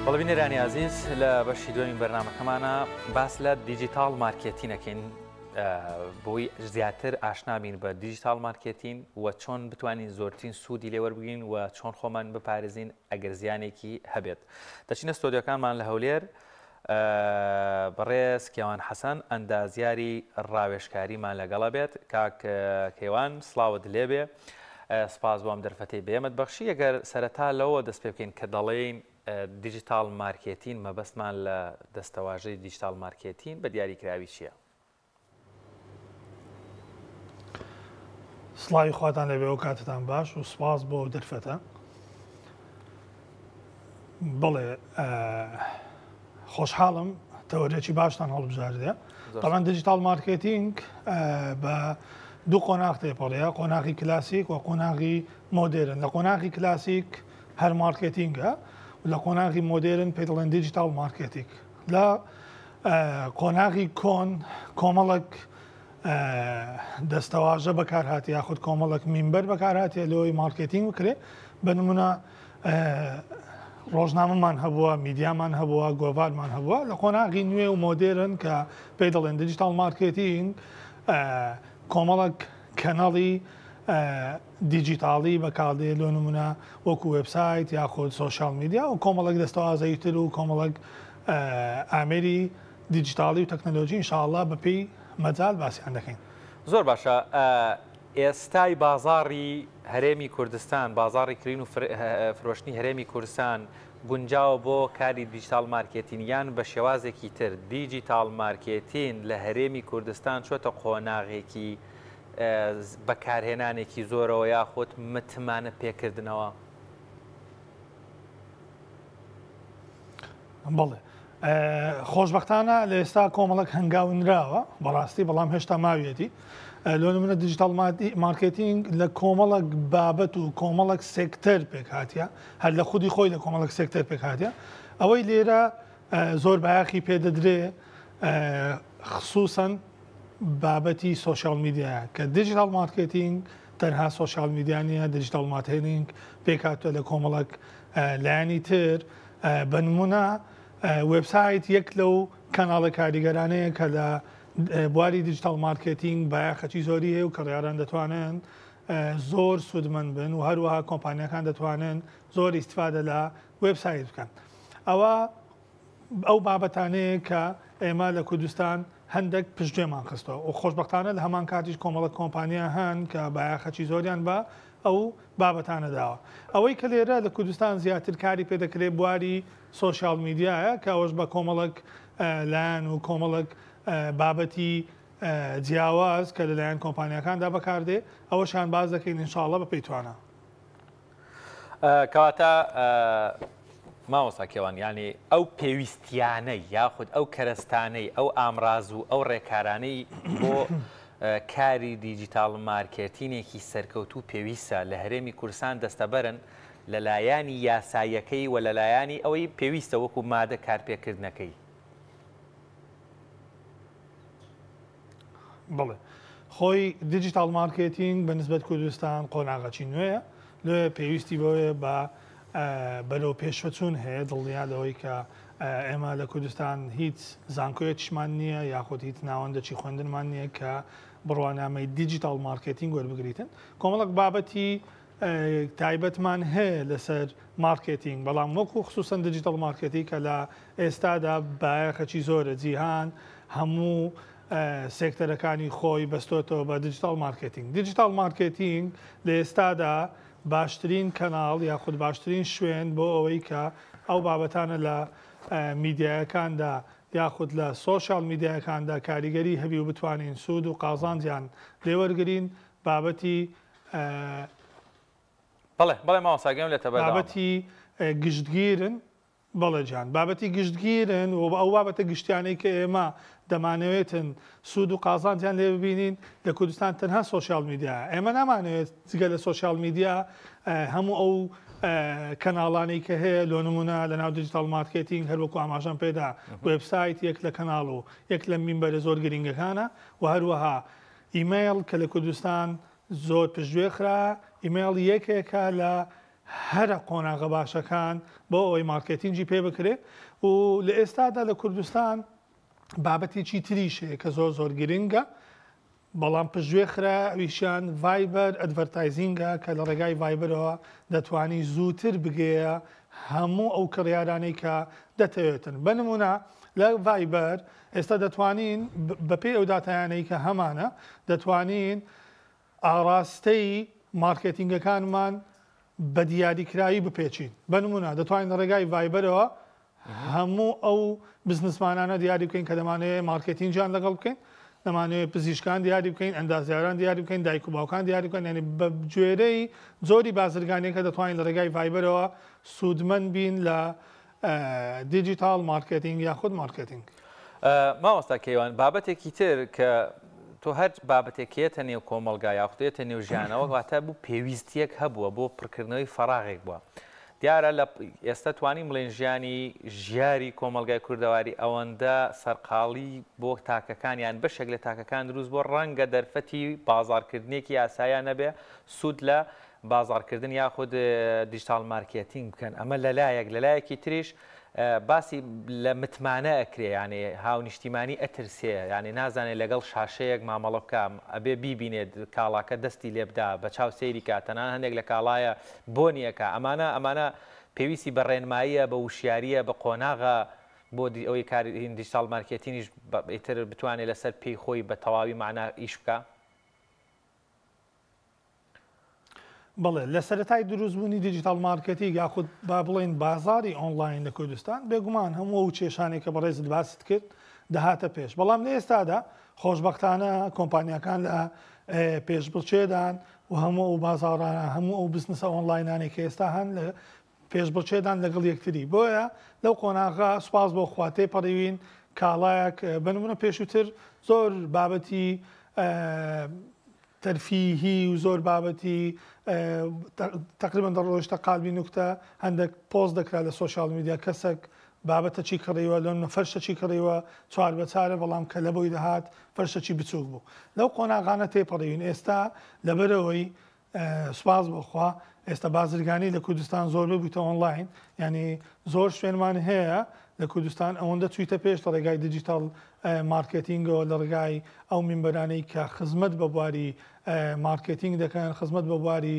بەڵێنێرانی عزیز لە بەشی دوێنی بەرنامەکەمانە باس لە دیجیتال مارکێتینەکەین بۆی زیاتر ئاشنابین بە دیجیتال مارکێتین و چۆن بتوانین زۆرترین سوودی لێوەربگرین و چۆن خۆمان بپارێزین ئەگەر زیانێکی هەبێت. دەچینە ستۆدیۆکانمان لە هەولێر بەڕێز کێوان حەسەن ئەندازیاری ڕاوێژکاریمان لەگەڵە بێت. کاک کێوان سڵاوت لێبێ، سپاس بۆ ئەم دەرفەتەی بێمت بەخشی. ئەگەر سەرەتا لەوە دەست پێ بکەین کە دەڵێین دیجیتال مارکێتین مەبەستمان لە دەستەواژەی دیجیتال مارکێتین بە دیاریکراوی چییە؟ سڵاوی خواتان لەبێ و کاتتان باش و سپاس بۆ دەرفەتە. بڵێ خۆشحاڵم تەوەریەکی باشتان هەڵبژاردێ. طبعا دیجیتال مارکێتینگ بە دوو قۆناغ تێپەڵەیە، قۆناغی کلاسیک و قۆناغی مۆدێرن. لە قۆناغی کلاسیک هەر مارکێتینگە، لە قۆناغی مۆدێرن پێ دەڵێن دیجیتال مارکێتینگ. لە قۆناغی کۆن کۆمەڵک دەستەواژە بەکارهاتێ یاخود کۆمەڵک میمبەر بەکارهاتێ لەوەی مارکێتینگ بکرێ. بە نمونە ڕۆژنامەمان هەبووە، میدیامان هەبووە، گۆڤارمان هەبووە. لە قۆناغی نوێ و مۆدێرن کە پێی دەڵێن دیجیتال مارکێتینگ کۆمەڵک کەنەڵی دیجیتاڵی بەکاردێ لۆ نمونە وەکو وێبسایت یاخود سۆشیال میدیا و کۆمەڵک دەستەوازەی تر و کۆمەڵک ئامێری دیجیتاڵی و تەکنەلۆژی ئینشاءڵڵا بەپێی مەجال باسییان دەکەین. زۆر باشە. ئێستای بازاڕی هەرێمی کوردستان، بازاڕی کڕین و فرۆشتنی هەرێمی کوردستان گونجاوە بۆ کاری دیجیتال مارکێتینیان بە شێوازێکی تر دیجیتال مارکێتین لە هەرێمی کوردستان چۆتە قۆناغێکی بەکارهێنانێکی زۆرەوە یاخۆت متمانە پێکردنەوە؟ بەڵێ خۆشبەختانە لە ئێستا کۆمەڵک هەنگاونراوە بەڕاستی، بەڵام هێشتا ماوێتی. لۆ نمونە دیجیتال مارکێتینگ لە کۆمەڵک بابەت و کۆمەڵک سێکتەر پێک هاتیە، هەر لە خودی خۆی لە کۆمەڵک سێکتەر پێک هاتیە. ئەوەی لێرە زۆر بایاخی پێدەدرێ خصوصەن بابەتی سۆشیال میدیایە کە دیجیتال مارکێتینگ تەنها سۆشیال میدیا نیە، دیجیتال مارکێتینگ پێک هاتووە لە کۆمەڵک لایانی تر. بە نمونە وێبسایت یەک لەو کەناڵە کاریگەرانەیە کە لە بواری دیجیتال مارکێتینگ بایاخەکی زۆری هەیە و کەڕیاران دەتوانن زۆر سوودمەند بن و هەروەها کۆمپانیەکان دەتوانن زۆر ئیستفادە لە وێبسایت بکەن. ئەو بابەتانەیە کە ئێمە لە کوردستان هەندێک پشتگوێمان خستەوە و خۆشبەختانە لە هەمان کاتیش کۆمەڵک کۆمپانیا هەن کە بایاخەکی زۆریان بە ئەو بابەتانە داوە. ئەوەی کە لێرە لە کوردستان زیاتر کاری پێدەکرێت بواری سۆشیال میدیایە کە ئەوەش بە کۆمەڵک لایەن و کۆمەڵک بابەتی جیاواز کە لەلایەن کۆمپانیەکاندا بەکاردێ ئەوەشان باز دەکەین ئینشاءڵڵا بە پێیتوانە. کەواتە ماوەسا کێوان، یعنی ئەو پێویستیانەی یاخود ئەو کەرەستانەی ئەو ئامراز و ئەو ڕێکارانەی بۆ کاری دیجیتال مارکێتینێکی سەرکەوتوو پێویستە لە هەرێمی کوردستان دەستەبەرن لەلایەنی یاساییەکەی و لەلایەنی ئەوەی پێویستە وەکو مادە کارپێکردنەکەی. بڵێ خۆی دیجیتال مارکێتینگ بە نسبەت کوردستان قۆناغەکی نوێیە، لێ پێویستی بەوەیە بە بەرەو پێشوەچوون هەیە دڵنیادەوەی کە ئێمە لە کوردستان هیچ زانکۆیەکیشمان نییە یاخود هیچ ناوەندەکی خوێندنمان نییە کە بڕوانامەی دیجیتال مارکێتینگ وەربگریتن. کۆمەڵک بابەتی تایبەتمان هەیە لەسەر مارکێتینگ، بەڵام وەکو خصوصەن دیجیتال مارکێتینگ کە لە ئێستادا بایەخەکی زۆرە جیهان هەموو سێکتەرەکانی خۆی بەستۆتەوە بە دیجیتال مارکێتینگ. دیجیتال مارکێتینگ لە ئێستادا باشترین کەناڵ یاخود باشترین شوێن بۆ ئەوەی کە ئەو بابەتانە لە میدیایەکاندا یاخود لە سۆشیال میدیایەکاندا کاریگەری هەبی و بتوانین سوود و قازانجیان لێوەرگرین بابەتی بەڵێ ماوەساگەم لێتە بابەتی گشتگیرن. بەڵێ جان، بابەتی گشتگیرن و ئەو بابەتە گشتیانەی کە ئێمە دەمانەوێتن سوود و قازانجیان لێ ببینین لە کوردستان تەنها سۆشیال میدیا. ئێمە نامانەوێت جگە لە سۆشیال میدیا هەموو ئەو کەناڵانەی کە هەیە لۆ نمونە لە ناو دیجیتال مارکێتینگ هەروەکو ئاماژەم پێدا وێبسایت یەک لە کەناڵ و یەک لە میمبەرە زۆر گرنگەکانە و هەروەها ئیمەیل کە لە کوردستان زۆر پشتگوێ خرا. ئیمەیل یەکێکە لە هەرە قۆناغە باشەکان بۆ ئەوەی مارکتینگی پێ بکرێ و لە ئێستادا لە کوردستان بابەتێکی تریشەیە کە زۆر گرنگە بەڵام پشتگوێ خرا ویشان ڤایبەر ئەدڤەرتایزینگە کە لە ڕێگای ڤایبەرەوە دەتوانی زووتر بگەیە هەموو ئەو کڕیارانەی کە دەتەوێتن بنمونە لە ڤایبەر ئێستا دەتوانین بەپێی ئەو داتایانەی کە هەمانە دەتوانین ئاڕاستەی مارکتینگەکانمان بە دیاریکراوی بپێچین بنمونە دەتوانین لە ڕێگای ڤایبەرەوە هەموو ئەو بزنسمانانە دیاری بکەین کە دەمانەوێت مارکتینگیان لەگەڵ بکەین دەمانوێت پزیشکان دیاری بکەین ئەندازیاران دیاری بکەین دایک و باوکان دیاری بکەین یعنی بە گوێرەی زۆری بازرگانیەکە دەتوانین لە ڕێگای ڤایبەرەوە سوودمەند بین لە دیجیتال مارکتینگ یاخود مارکتینگ. مامۆستا کەیوان بابەتێکی تر کە تۆ هەر بابەتێکێتە نێو کۆمەلگا یاخودێتە نێو ژیانەوە واتە بوو پێویستیەک هەبووە بۆ پڕکردنەوەی فەراغێک بووە. دیارە لە ئێستا توانین بڵێن ژیاری کۆمەلگای کوردەواری ئەوەندە سەرقاڵی بۆ تاکەکانیان بەشێک لە تاکەکان دروست بۆ ڕەنگە دەرفەتی بازارکردنێکی یاسایە نەبێ سوود لە بازارکردن یاخود دیجیتال مارکتینگ بکەن ئەمە لەلایەکی تریش باسی لە متمانە ئەکرێ یعنی هاونیشتیمانی ئەترسێ یعنی نازانێت لەگەڵ شاشەیەک مامەڵە بکەم ئەبێ بیبینێت کاڵاکە دەستی لێبدا بە چاو سەیری کاتەنان هەندێک لە کاڵایە بۆنیەکە ئەمانە پێویستی بە ڕێنماییە بە وشیاریە بە قۆناغە بۆ ئەوەی کاری دیجیتال مارکتینگیش ئیتر بتوانێت لەسەر پێی خۆی بە تەواوی معنا ئیش بکە. بڵێ لە سەرەتای دروستبوونی دیجیتال مارکتینگ یاخود با بڵێن بازاری ئۆنلاین لە کوردستان بێگومان هەموو ئەو کێشانێک کە بەڕێزت باست کرد دەهاتە پێش بەڵام لە ئێستادا خۆشبەختانە کۆمپانیەکان لە پێشبڕچێدان و هەموو ئەو بازاڕانە هەموو ئەو بزنسە ئۆنلاینانێک کە ئێستا هەن لە پێشبڕچێدان لەگەڵ یەکتری بۆیە لەو قۆناغا سوپاس بۆ خواتێ پەڕیوین کاڵایەک بنمونە پێشووتر زۆر بابەتی تەرفیهی و زۆر بابەتی تقریبا دەڕۆژتە قالبی نوکتە هەندێک پۆست دەکرا لە سۆشیال میدیا کەسێک بابەتە چی کڕیوە لەمە فەرشە چی کڕیوە چوار بەچارە بەڵام کە لە بۆی دەهات فەرشەکی بچوک بوو لەو قۆناغانە تێپەڕیون ئێستا لەبەرەوەی سوپاس بۆخوا ئێستا بازرگانی لە کوردستان زۆر ببوویتە ئۆنلاین ینی زۆر شوێنمان هەیە لە کوردستان ئەوەندە چوویتە پێش لە ڕێگای دیجیتال مارکتینگەوە لە ڕێگای ئەو میمبەرانەی کە خزمەت بە بواری مارکتینگ دەکەن خزمەت بە بواری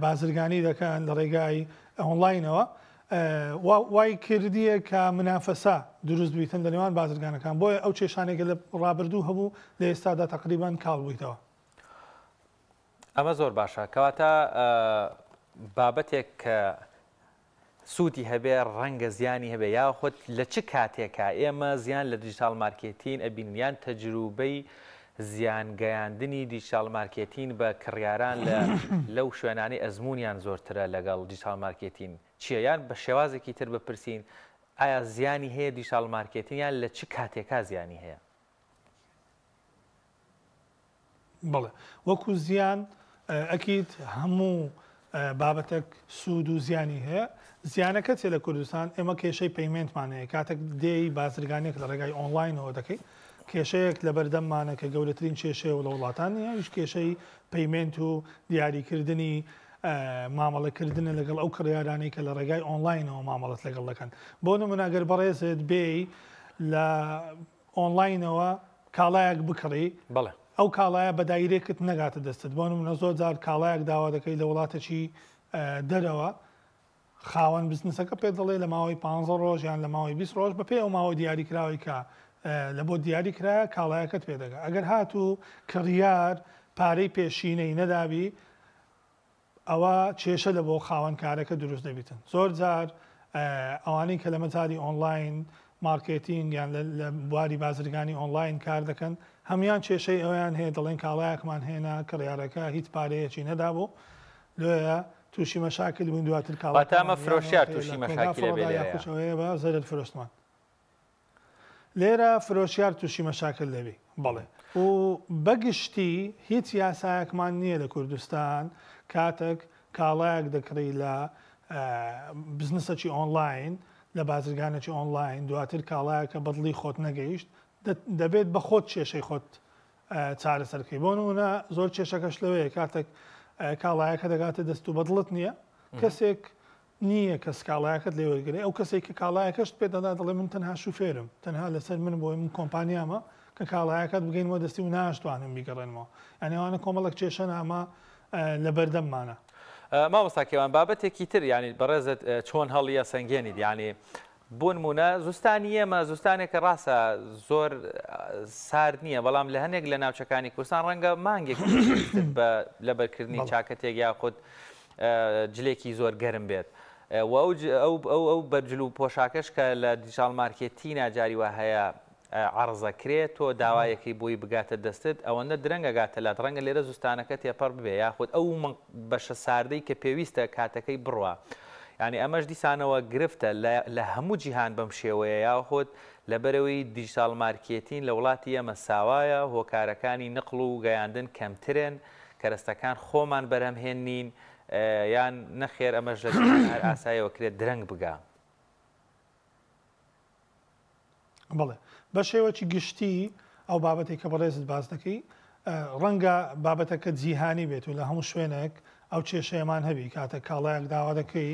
بازرگانی دەکەن لە ڕێگای ئۆنلاینەوە وای کردیە کە منافەسا دروست بیتن لە نێوان بازرگانەکان بۆیە ئەو کێشانێکە لە ڕابردوو هەبوو لە ئێستادا تقریبان کاڵ بوویتەوە. ئەمە زۆر باشە کەواتە بابەتێک کە سوودی هەبێ ڕەنگە زیانی هەبێ یاخود لە چ کاتێکە ئێمە زیان لە دیجیتال مارکتین ئەبینیان تەجروبەی زیانگەیاندنی دیجیتال مارکتین بە کڕیاران لەو شوێنانی ئەزممویان زۆرترە لەگەڵ دیجیتال مارکتین چییە یان بە شێوازێکی تر بپرسین ئایا زیانی هەیە دیجیتال مارکتینیان لە چ کاتێکا زیانی هەیە؟ بڵێ وەکو زیان ئەکیت هەموو بابەتێک سوود و زیانی هەیە زیانەکە چێ لە کوردستان ئێمە کێشەی پەیمنتمان هەیە کاتێک دێی بازرگانێک لە ڕێگای ئۆنلاینەوە دەکەی کێشەیەک لە بەردەممانە کە گەورەترین کێشەیە لە وڵاتانی هیچ کێشەی پەیمنت و دیاریکردنی مامەڵەکردنە لەگەڵ ئەو کڕیارانەی کە لە ڕێگای ئۆنلاینەوە مامەڵەت لەگەڵ دەکەن بۆ نمونەگەر بەڕێزت بێ لە ئۆنلاینەوە کاڵایەک بکڕی بەڵێ ئەو کاڵایە بە دایرێکت نەگاتە دەستت بۆ نمونە زۆر جار کاڵایەک داوا دەکەی لە وڵاتێکی دەرەوە خاوەن بزنسەکە پێ دەڵێ لە ماوەی 15 ڕۆژ یان لە ماوەی 20 ڕۆژ بەپێ ئەو ماوەی دیاریکراوی کە لە بۆ دیاریکرایە کاڵایەکەت پێدەگە ئەگەر هاتوو کڕیار پارەی پێشینەی نەدابی ئەوە کێشە لە بۆ خاوەن کارەکە دروست دەبیتن زۆر جار ئەوانەی کە لە مەجاری ئۆنلاین مارکتینگ یان لە بواری بازرگانی ئۆنلاین کار دەکەن هەمان کێشەی ئەویان هەیە دەڵێن کاڵایەکمان هێنا کڕیارەکە هیچ پارەیەکی نەدابوو لێە تووشی مەشاکل بوون دواتر کاڵاتامە فرۆشیار تووشی مەشاکل بە زەرت فرۆستمان لێرە فرۆشیار تووشی مەشاکل دەبی بەڵێ و بەگشتی هیچ یاسایەکمان نییە لە کوردستان کاتێک کاڵایەک دەکڕی لە بزنسەکی ئۆنلاین لە بازرگانێکی ئۆنلاین دواتر کاڵایەکە بەدڵی خۆت نەگەیشت دەبێت بە خۆت کێشەی خۆت چارەسەرکەی بۆ نمونە زۆر کێشەکەش لەوەیە کاتێک کاڵایەکە دەگاتە دەست و بەدڵت نییە کەسێک نییە کە سکاڵایەکەت لێوەرگێ ئەو کەسێک کە کاڵایەکەشت پێ دەدا دەڵێ من تەنها شوفێرم تەنها لەسەر من بۆی من کۆمپانیامە کە کاڵایەکەت بگەینەوە دەستی و ناشتوانم بیگەڕێنەوە ئەنێوانە کۆمەڵک کێشە نامە لە بەردەممانە. مامۆستاکێوان بابەتێکی تر ینی بەڕێزت چۆن هەڵیە سنگێنیت ینی بۆ نمونە زستانی ئێمە زستانێکە ڕاستە زۆر سارد نییە بەڵام لە هەنێک لە ناوچەکانی کوردستان ڕەنگە مانگێک لە بەرکردنی چاکەتێک یاخود جلێکی زۆر گەرم بێت ئەو بەرجل و پۆشاکەش کە لە دیجیتال مارکێتینە جاری وە هەیە عرضەکرێت تۆ داوایەکی بۆی بگاتە دەستت ئەوەندە درەنگە گاتە لات ڕەنگە لێرە زستانەکە تێپەڕ ببێ یاخود ئەو بەشە ساردەی کە پێویستە کاتەکەی بڕوە. ینی ئەمەش دیسانەوە گرفتە لە هەموو جیهان بەم شێوەیە یاخود لەبەرەوەی دیجیتال مارکێتین لە وڵاتی ئێمە ساوایە هۆکارەکانی نقل و گەیاندن کەمترن کەرەستەکان خۆمان بەرهەمهێنین یان نەخێر ئەمەش لە هەر ئاسایەوە کرێت درەنگ بگا. بڵێ بە شێوەی گشتی ئەو بابەتی کە بەڕێزت باز دەکەی ڕەنگە بابەتەکە جیهانی بێت و لە هەموو شوێنێک ئەو کێشەیەمان هەبی کاتە کاڵایەک داوا دەکەی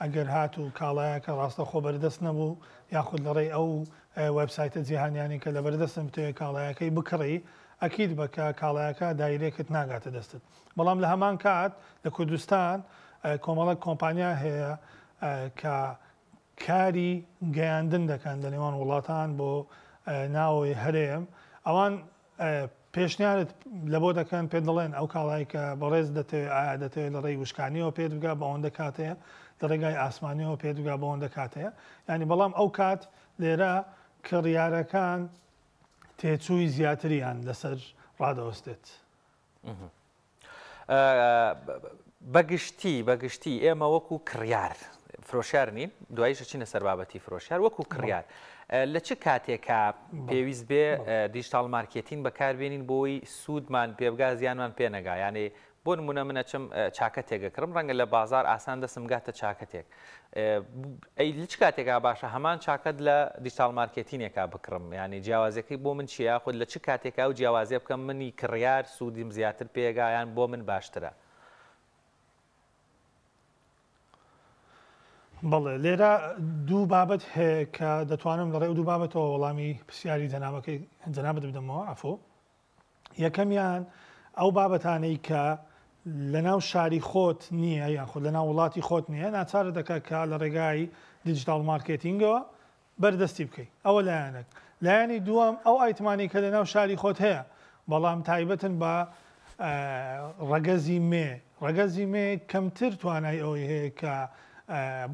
ئەگەر هات و کاڵایەکە ڕاستە خۆ بەردەست نەبوو یاخود لەڕێی ئەو وبسایتە جیهانیانی کە لە بەردەستم توێ کاڵایەکەی بکڕی ئەکید بکە کاڵایەکە دایرێکت ناگاتە دەستت. بەڵام لە هەمان کات لە کوردستان کۆمەڵک کۆمپانیا هەیە کە کاری گەیاندن دەکەن لە نێوان وڵاتان بۆ ناوەوەی هەرێم ئەوان پێشنیارت لە بۆ دەکەن پێ دەڵێن ئەو کاڵایی کە بەڕێز دەتەوێت لە ڕێی وشکانیەوە پێت بگا بە ئەوەندە کاتەیە لە ڕێگای ئاسمانیەوە پێت بگا بە ئەوەندە کاتەیە ینی بەڵام ئەو کات لێرە کڕیارەکان تێچووی زیاتریان لەسەر ڕادەوەستێت. بەگشتی ئێمە وەکو کڕیار فرۆشیار نین دواییشە چینە سەر بابەتی فرۆشیار وەکو کڕیار لە چه کاتێکە پێویست بێ دیجیتال مارکێتین بەکاربێنین بۆی سوودمان پێبگا زیانمان پێ نەگا یانێ بۆ نمونە منە چم چاکەتێکەکڕم ڕەنگە لە بازار ئاسان دەسم گاتە چاکەتێک ئەی چ کاتێکا باشە هەمان چاکەت لە دیجیتال مارکێتینێکا بکڕم ینی جیاوازەکەی بۆ من چیە خود لە چ کاتێکا و جیاوازێ بکەم منی کڕیار سوودیم زیاتر پێگایان بۆ من باشترە. بەڵێ لێرە دوو بابەت هەیە کە دەتوانم لە ڕێ دوو بابەتەوە وەڵامی پرسیاری جەنابەکەی جەنابەت بدەمەوە ئەفۆ. یەکەمیان ئەو بابەتانەی کە لە ناو شاری خۆت نییە یاخود لە ناو وڵاتی خۆت نییە ناچارە دەکات کە لە ڕێگای دیجیتال مارکێتینگەوە بەردەستی بکەیت ئەوە لایەنێک. لایەنی دووەم ئەو ئایتمانی کە لە ناو شاری خۆت هەیە بەڵام تایبەتن بە ڕەگەزی مێ کەمتر توانای ئەوەی هەیە کە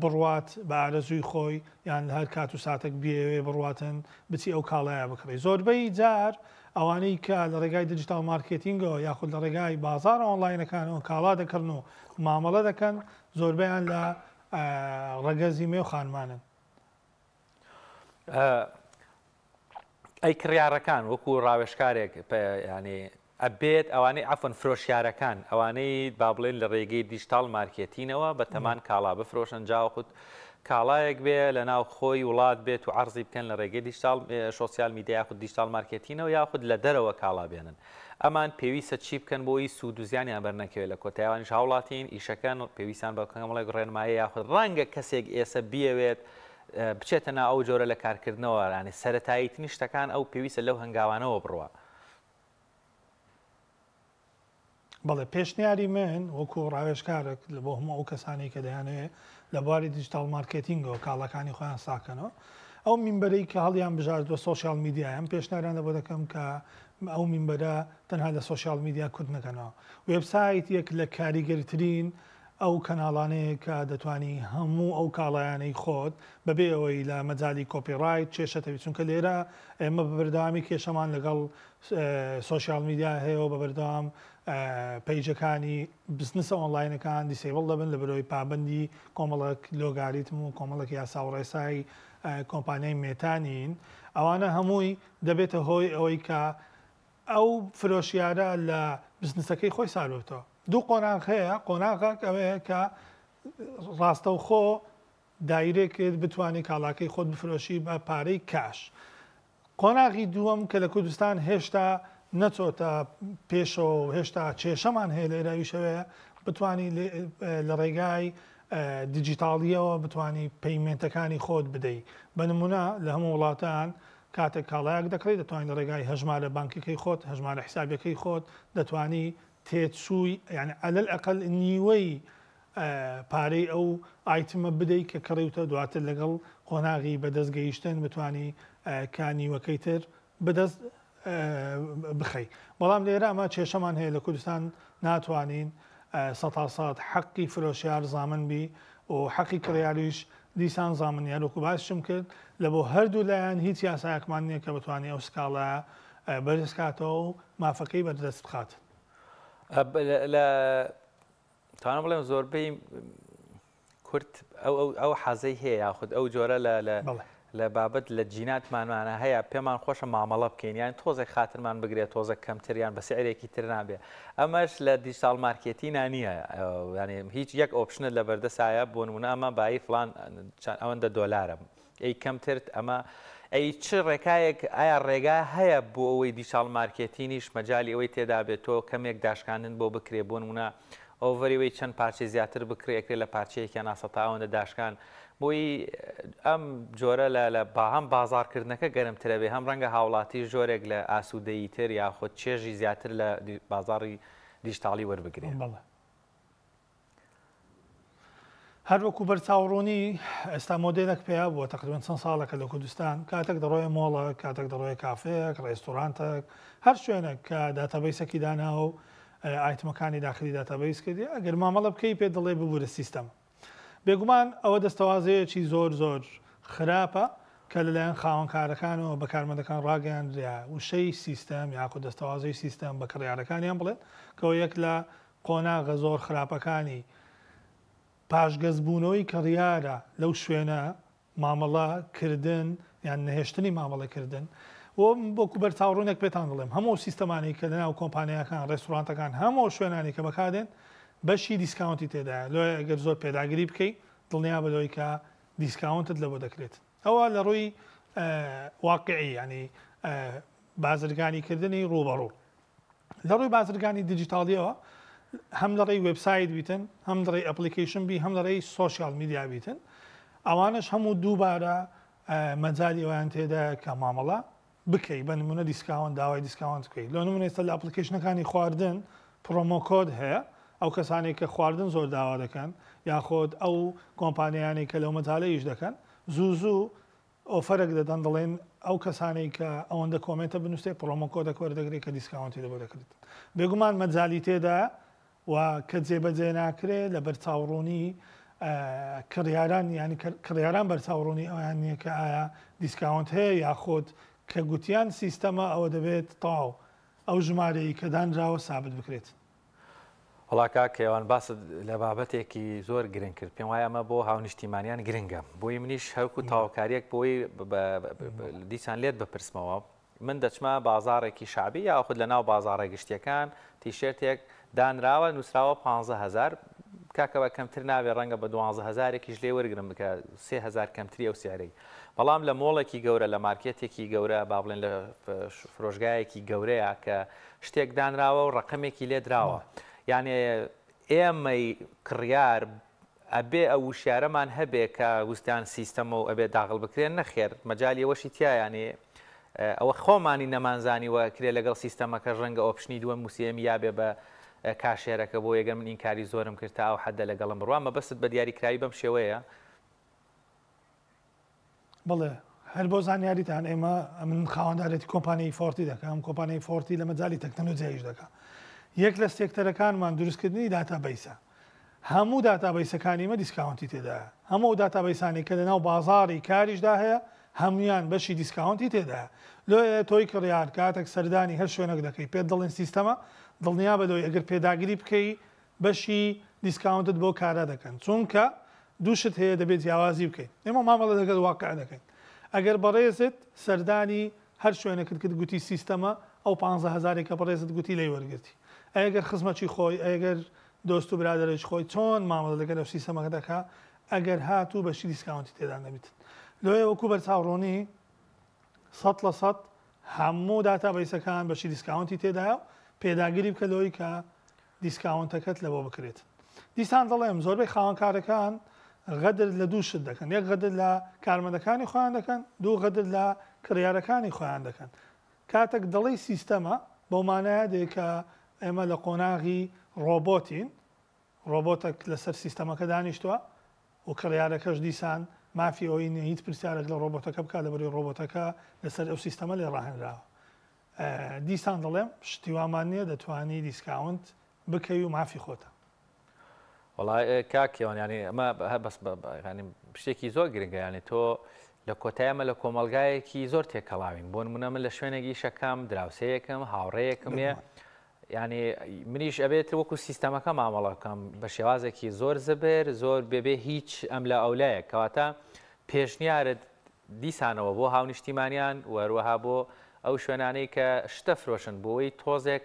بڕوات بە ئارەزووی خۆی یان هەر کات و ساتێک بێوێ بڕواتن بچی ئەو کاڵایە بکڕی. زۆربەی جار ئەوانەی کە لە ڕێگای دیجیتال مارکێتینگەوە یاخود لە ڕێگای بازار ئۆنلاینەکانەوە کاڵا دەکردن و مامەڵە دەکەن زۆربیان لە ڕەگەزی مێ و خانمانن. ئەی کڕیارەکان وەکو ڕاوێژکارێک ینی ئەبێت ئەوانەی ئەفەن فرۆشیارەکان ئەوانەی با بڵێن لە ڕێگەی دیجیتال مارکێتینەوە بە تەمان کاڵا بفرۆشن جاوخود کاڵایەک بێ لە ناو خۆی وڵات بێت و عرضی بکەن لە ڕێگەی دیجیتال سۆسیال میدیا یاخود دیجیتال مارکێتینەوە یاخود لە دەرەوە کاڵا بێنن ئەمان پێویستە چی بکەن بۆی سوود و زیانیان بەرنەکەوێت لە کۆتاییانیش هاوڵاتین ئیشەکان پێویستیان بە کۆمەڵێک ڕێنمایی یاخود ڕەنگە کەسێک ئێستا بیەوێت بچێتە ناو ئەو جۆرە لە کارکردنەوە ینی سەرەتایی تنیشتەکان ئەو پێویستە لەو هەنگاوانەوە بڕوە. بەڵێ پێشنیاری من وەکو ڕاوێژکارێک لە بۆ هەموو ئەو کەسانی کە دەیانەیە لە بواری دیجیتال مارکێتینگەوە کاڵەکانی خۆیان ساکەنەوە ئەو مینبەرەی کە هەڵیان بژاردووە سۆشیال میدیایان پێشنیاران لە بۆ دەکەم کە ئەو مینبەرە تەنها لە سۆشیال میدیا کورد نەکەنەوە. وێبسایت یەک لە کاریگەرترین ئەو کەناڵانەیە کە دەتوانی هەموو ئەو کاڵایانەی خۆت بەبێ ئەوەی لە مەجای کۆپیڕایت کێشەتەوی چونکە لێرە ئێمە بە بەردەوامی کێشەمان لەگەڵ سۆشیال میدیا هەیە و بە بەردەوام پەیجەکانی بزنسە ئۆنلاینەکان دیسێبڵ دەبن لە بەرەوەی پابندی کۆمەڵک لۆگاریتم و کۆمەڵک یاسا و ڕێسایی کۆمپانیای مێتانین ئەوانە هەمووی دەبێتە هۆی ئەوەی کە ئەو فرۆشیارە لە بزنسەکەی خۆی ساروتەوە. دوو قۆناغ هەیە قۆناغێک ئەوەیە کە ڕاستە و خۆ دایرێکت بتوانانی کاڵاکەی خۆت بفرۆشی بە پارەی کاش. قۆناغی دووەم کە لە کوردستان هێشتا نەچۆتە پێشەوە هێشتا کێشەمان هەیە لە ئێراویشەوەیە بتانی لە ڕێگای دیجیتاڵیەوە بتانی پەیمنتەکانی خۆت بدەیت بە نمونە لە هەموو وڵاتان کاتێک کاڵایەک دەکڕیت دەتوانین لە ڕێگای هەژمارە بانکیەکەی خۆت هەژمارە حسابەکەی خۆت دەتوانی تێچووی یعنی ئەلل ئەقل نیوەی پارەی ئەو ئایتمە بدەیت کە کڕیوتە دواتر لەگەڵ قۆناغی بەدەستگەیشتن بتانی کانیوەکەی تر بەدەست بخەی بەڵام لێرە ئەمە کێشەمان هەیە لە کوردستان ناتوانین 100% حەقی فرۆشیار زامن بی و حەقی کڕیاریش دیسان زامنیار وەکو باسشم کرد لە بۆ هەردوو لایەن هیچ یاسایەکمان نییە کە بتوانێت ئەو سکاڵە بەرزکاتەوە و مافەکەی بەردەست بخات. توانم بڵێم زۆربەی کورد ئەو حەزەی هەیە یاخود ئەو جۆرە لە بابەت لە جیناتمانمانە هەیە پێمان خۆشە مامەڵە بکەین یان تۆزێک خاترمان بگرێت تۆزە کەمتریان بە سعرێکی تر نابێ ئەمەش لە دیجیتال مارکێتینە نییە ینی هیچ یەک ئۆپشنت لە بەردەسایە بۆ نمونە ئەمە بای فلان ئەوەندە دۆلارە ئەی کەمتر ئەمە ئەی چ ڕێکایەک ئایا ڕێگا هەیە بۆ ئەوەی دیجیتال مارکێتینیش مەجای ئەوەی تێدا بێتەوە کەمێک داشکاندن بۆ بکرێ بۆ نمونە ئۆڤەریەوەی چەند پارچەی زیاتر بکرێکرێت لە پارچەیەکیان ناسەتا ئەوەندە داشکان بۆی ئەم جۆرە لە هەم بازارکردنەکە گەرمترە بێ هەم ڕەنگە هاوڵاتی ژۆرێک لە ئاسوودەیی تر یاخۆ چێژی زیاتر لە بازاری دیجیتاڵی وەربگرێت. هەر وەکو بەرچاوڕوونی ئێستا مۆدێلێک پێیا بووە تقریبان چەند ساڵەکە لە کوردستان کاتێک دەڕۆیە مۆڵە کاتێک دەڕۆیە کافەیەک ڕێستۆرانتێک هەر شوێنێک کە داتەبەیسێکی دانا و ئایتمەکانی داخلی داتەبەیس کردی ئەگەر مامەڵە بکەی پێ دەڵێ ببوورە سیستەم بێگومان ئەوە دەستەوازەیەکی زۆر خراپە کە لەلایەن خاوەنکارەکانەوە بەکارمەندەکان ڕاگەیاندرا وشەی سیستەم یاخود دەستەوازەی سیستەم بە کڕیارەکانیان بڵێت کەەوە یەک لە قۆناغە زۆر خراپەکانی پاشگەزبوونەوەی کڕیارە لەو شوێنە مامەڵەکردن یان نەهێشتنی مامەڵەکردن بۆکو بەرچاوڕوونێک پێتان دەڵێم هەموو سیستەمانی کە لەناو کۆمپانیەکان ڕێستورانتەکان هەموو شوێنانی کە بەکادێن بەشی دیسکاونتی تێدایە لۆی ئەگەر زۆر پێداگیری بکەیت دڵنیا بەلۆی کە دیسکاونتت لە بۆ دەکرێت ئەوە لە ڕووی واقعی ینی بازرگانی کردنی ڕوبەڕوو لە ڕووی بازرگانی دیجیتاڵیەوە هەم لە ڕێی وبسایت بیتن هەم لە ڕێی ئەپلیکیشن بی هەم لە ڕێی سوۆسیال میدیا بیتن ئەوانش هەموو دووبارە مەجای ئەویان تێدا کە مامەڵە بکەی بە نمونە دیسکاوند داوای دیسکاوند بکەیت لە نمونە ئێستا لە ئەپلیکیشنەکانی خواردن پرۆمۆکۆد هەیە ئەو کەسانی کە خواردن زۆر داوا دەکەن یاخۆت ئەو کۆمپانیانی کە لەو مەجالەیش دەکەن زوو ئۆفەرێک دەدەن دەڵێن ئەو کەسانی کە ئەوەندە کۆمنتە بنووسێ پرۆمۆکۆدەک وەردەگرێت کە دیسکاونتی لەبۆ دەکرێت بێگومان مەجالی تێدا و کە جێبەجێ ناکرێت لە بەرچاوڕوونی کڕیاران ینی کڕیاران بەرچاوڕوونی ئەویان نییە کە ئایا دیسکاونت هەیە یاخۆت کە گوتیان سیستەمە ئەوە دەبێت تاو ئەو ژمارەی کە دانراوە سابت بکرێت. وڵاکە کێوان باست لە بابەتێکی زۆر گرنگ کرد پێم وایە ئەمە بۆ هاونیشتیمانیان گرنگە بۆی منیش هەوکو تاواکاریەک بۆی دیسان لێت بپرسمەوە من دەچمە بازارێکی شعبی یاخود لە ناو بازارە گشتیەکان تیشێرتێک دانراوە نووسراوە 15,000 کاکەوە کەمتر ناوێ ڕەنگە بە 12,000ێکیش لێ وەرگرم بکە 3,000 کەمتری ئەو سیارەی بەڵام لە مۆڵێکی گەورە لە مارکێتێکی گەورە با بڵێن لە فرۆژگایەکی گەورەیە کە شتێک دانراوە و ڕقمێکی لێ دراوە یعنی ئێمەی کڕیار ئەبێ ئەو وشارەمان هەبێ کە وستیان سیستەمە و ئەبێ داغڵ بکرێن نەخێر مەجای ئەوەشی تیا ینی ئەوە خۆمانی نەمانزانی وە کرێ لەگەڵ سیستەمەکە ڕەنگە ئۆپشنی دووە موسیەمی یابێ بە کاشێرەکە بۆ یەگەر من ئینکاری زۆرم کرد تا ئەو حەدە لەگەڵم بڕوە مە بەست بە دیاریکراوی بەم شێوەیە بڵێ هەر بۆ زانیاریتان ئێمە من خاوەنددارێتی کۆمپانیای فۆرتی دەکەم کۆمپانیای فۆرتی لە مەجای تەکنۆلۆژیایش دەکەم یەک لە سێکتەرەکانمان دروستکردنی داتابەیسە هەموو داتابەیسەکانیمە دیسکاونتی تێدایە هەموو داتابەیسانی کە لەناو بازاری کاریشدا هەیە هەمویان بەشی دیسکاونتی تێدایە لۆیە تۆی کڕیار کاتێک سەردانی هەر شوێنێک دەکەی پێت دەڵێن سیستەمە دڵنیا بەدۆی ئەگەر پێداگیری بکەی بەشی دیسکاونتت بۆ کارە دەکەن چونکە دووشت هەیە دەبێت جیاوازی بکەیت ئێمە مامەڵە دەگەڵ واقع دەکەین ئەگەر بەڕێزت سەردانی هەر شوێنێکت کرد گوتی سیستەمە ئەو 15,000 کە بەڕێزت گوتی لێی وەرگرتی ئەگەر خزمەتی خۆی ئەگەر دۆست و برادرێک خۆی چۆن مامەڵە لەگەر ئەو سیستەمەکە دەکا ئەگەر هاتوو بەشی دیسکاونتی تێدا نەبیت لۆیە وەکو بەرچاوڕۆنی 100% هەموو داتابەیسەکان بەشی دیسکاونتی تێدایە پێداگیری بکە لەوەی کە دیسکاونتەکەت لەبۆ بکرێت دیسان دەڵێم زۆربەی خاوەنکارەکان غەدر لە دوو شت دەکەن، یەک غەدر لە کارمەندەکانی خۆیان دەکەن، دوو غەدر لە کڕیارەکانی خۆیان دەکەن. کاتێک دەڵی سیستەمە بەو مانایە دێکە ئێمە لە قۆناغی ڕۆبۆتین، ڕۆبۆتێک لەسەر سیستەمەکە دانیشتووە و کڕیارەکەش دیسان مافی ئەوی نیە هیچ پرسیارێک لە ڕۆبۆتەکە بکات لەبەری ڕۆبۆتەکە لەسەر ئەو سیستەمە لێ ڕاهێنراوە. دیسان دەڵێم شتیوامان نییە دەتوانی دیسکاونت بکەی و مافی خۆتە. وڵای کاکیەوان ینی ئەمە بەس شتێکی زۆر گرنگە، ینی تۆ لە کۆتایمە لە کۆمەلگایەکی زۆر تێکەڵاوین بۆ نمونە من لە شوێنێکی شەکەم دراوسەیەکم هاوڕەیەکم ێ ینی منیش ئەبێت وەکو سیستەمەکە مامەڵەکەم بە شێوازێکی زۆر زبر زۆر بێبێ هیچ ئەم لە ئەولایە کەواتە پێشنیارت دیسانەوە بۆ هاونیشتیمانیان وەروەها بۆ ئەو شوێنانەی کە شتە فرۆشن بۆەوەی تۆزێک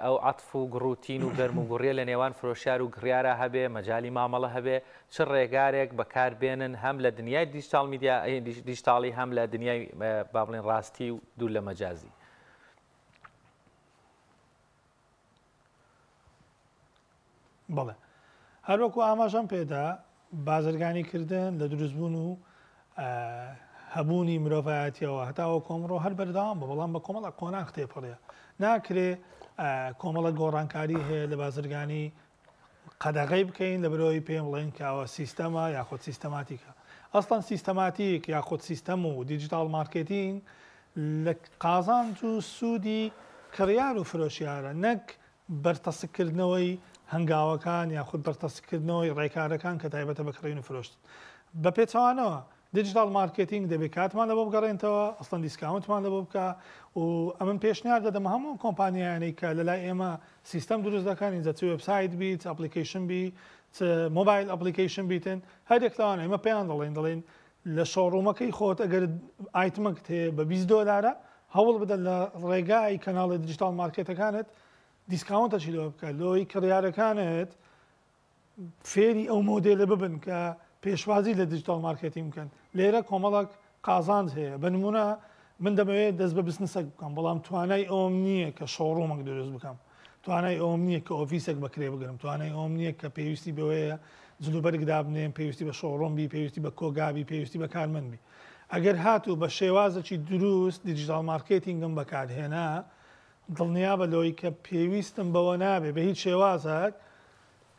ئەو عەتف و گڕوتین و گەرم و گوڕیە لە نێوان فرۆشیار و گڕیارە هەبێ مەجای مامەڵە هەبێ چ ڕێگارێک بەکاربێنن هەم لە دنیای دیجیتال میدیا دیجیتاڵی هەم لە دنیای با بڵێن ڕاستی و دوور لە مەجازی. بەڵێ هەروەکو ئاماژەم پێدا بازرگانیکردن لە دروستبوون و هەبوونی مرۆڤایەتیەوە هەتاوە کۆمڕۆ هەر بەردەوام بە بەڵام بە کۆمەڵە قۆناغ تێپەڕێ ناکرێ کۆمەڵە گۆڕانکاری هەیە لە بازرگانی قەدەغەی بکەین لە برۆی پێم بڵێن کاوە سیستەمە یاخۆت سیستەماتیکە ئەستان سیستەماتیک یاخۆت سیستەم و دیجیتال مارکتینگ لە قازانج و سوودی کڕیار و فرۆشیارە نەک بەرتەسکردنەوەی هەنگاوەکان یاخود بەرتەسکردنەوەی ڕێکارەکان کە تایبەتە بەکڕین و فرۆشت بە پێچوانەوە دیجیتال مارکتینگ دەبێت کاتمان لە بۆ بگەڕێنەوە ئەستان دیسکاونتمان لە بۆ بکە و ئەمن پێشنیار دەدەم هەموو کۆمپانیانەی کە لەلای ئێمە سیستەم دروست دەکەن اینجا چ وێبسایت بیت ئەپلیکیشن بی مۆبایل ئەپلیکیشن بیتن هەرێک لەوانە ئێمە پێیان دەڵێن لە شۆڕومەکەی خۆت ئەگەر ئایتمەک هەیە بە 20 دۆلارە هەوڵ بدە لە ڕێگای کەناڵی دیجیتال مارکێتەکانت دیسکاونتەشی لەوە بکە لۆی کڕیارەکانت فێری ئەو مۆدێلە ببن کە پێشوازی لە دیجیتال مارکتینگ بکەن لێرە کۆمەڵک قازانج هەیە بە نمونە من دەمەوێت دەست بە بزنسێک بکەم بەڵام توانای ئەوم نییە کە شۆڕومێک دروست بکەم توانای ئەوم نییە کە ئۆفیسێک بەکرێ بگرم توانای ئەوم نییە کە پێویستی بەوەیە جلوبەرگ دابنێم پێویستی بە شۆڕۆمبی پێویستی بە کۆگابی پێویستی بە کارمەندبی ئەگەر هاتوو بە شێوازێکی دروست دیجیتال مارکتینگم بەکارهێنا دڵنیا بە لۆی کە پێویستم بەوە نابێ بە هیچ شێوازێک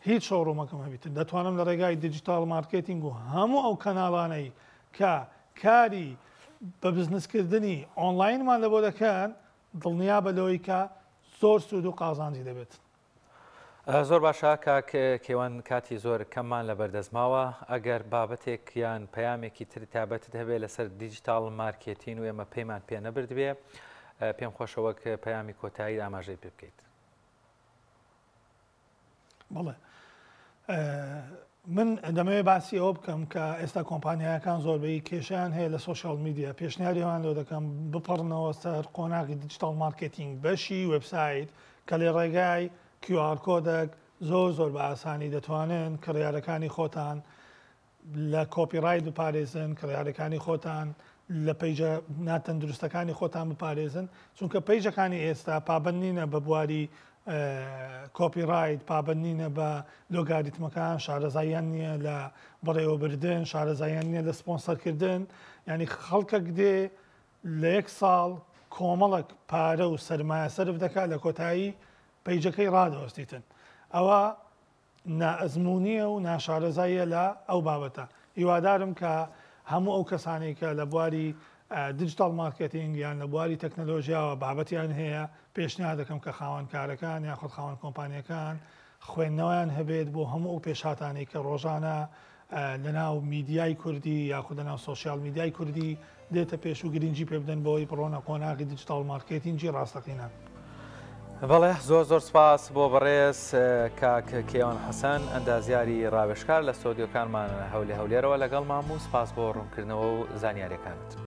هیچ شۆڕومەکەم هەبیتن دەتوانم لە ڕێگای دیجیتال مارکتینگ و هەموو ئەو کەناڵانەی کە کاری بە بزنسکردنی ئۆنلاینمان لە بۆ دەکەن دڵنیا بە لۆی کە زۆر سوود و قازانجی دەبێت. زۆر باشە کاک کێوان کاتی زۆر کەممان لە بەردەستماوە ئەگەر بابەتێک یان پەیامێکی تر تابەتت هەبێت لەسەر دیجیتال مارکتین و ئێمە پەیمان پێ نەبردبێ پێم خۆشەوە کە پەیامی کۆتایی ئاماژەی پێ بکەیت. بەڵێ من دەمەوێت باسی ئەوە بکەم کە ئێستا کۆمپانیایەکان زۆربەی کێشیان هەیە لە سوۆشیال میدیا پێشنیاریان لێ دەکەم بپەڕنەوە سەر قۆناغی دیجیتال مارکتینگ بەشی وێبسایت کە لێ ڕێگای QR کۆدێک زۆر بە ئاسانی دەتوانن کڕیارەکانی خۆتان لە کۆپیڕایت بپارێزن کڕیارەکانی خۆتان لە پەیجە ناتەندروستەکانی خۆتان بپارێزن چونکە پەیجەکانی ئێستا پابەندینە بە بواری کۆپیڕایت پابەندینە بە لۆگاریتمەکان شارەزاییان نییە لە بەڕێوەبردن شارەزاییان نییە لە سپۆنسەرکردن ینی خەڵکێک دێ لە 1 ساڵ کۆمەڵک پارە و سەرمایە سەرف دەکات لە کۆتایی پەیجەکەی ڕادەوەستیتن ئەوە نائەزمونیە و ناشارەزاییە لە ئەو بابەتە هیوادارم کە هەموو ئەو کەسانی کە لە بواری دیجیتال مارکتینگ یان لە بواری تەکنەلۆژیاوە بابەتیان هەیە پێشنیار دەکەم کە خاوەنکارەکان یاخود خاوەن کۆمپانیەکان خوێندنەوەیان هەبێت بۆ هەموو ئەو پێشهاتانەی کە ڕۆژانە لەناو میدیای کوردی یاخود لەناو سۆشیال میدیای کوردی دێتە پێش و گرنگی پێ بدەن بۆی بڕۆنە قۆناغی دیجیتال مارکتینگی ڕاستەقینە. بەڵێ زۆر سپاس بۆ بەڕێز کاک کێوان حەسەن ئەندازیاری ڕاوێژکار لە سۆدیۆکانمان هەولێرەوە لەگەڵ مام و سپاس بۆ ڕوونکردنەوە و زانیاریەکانت.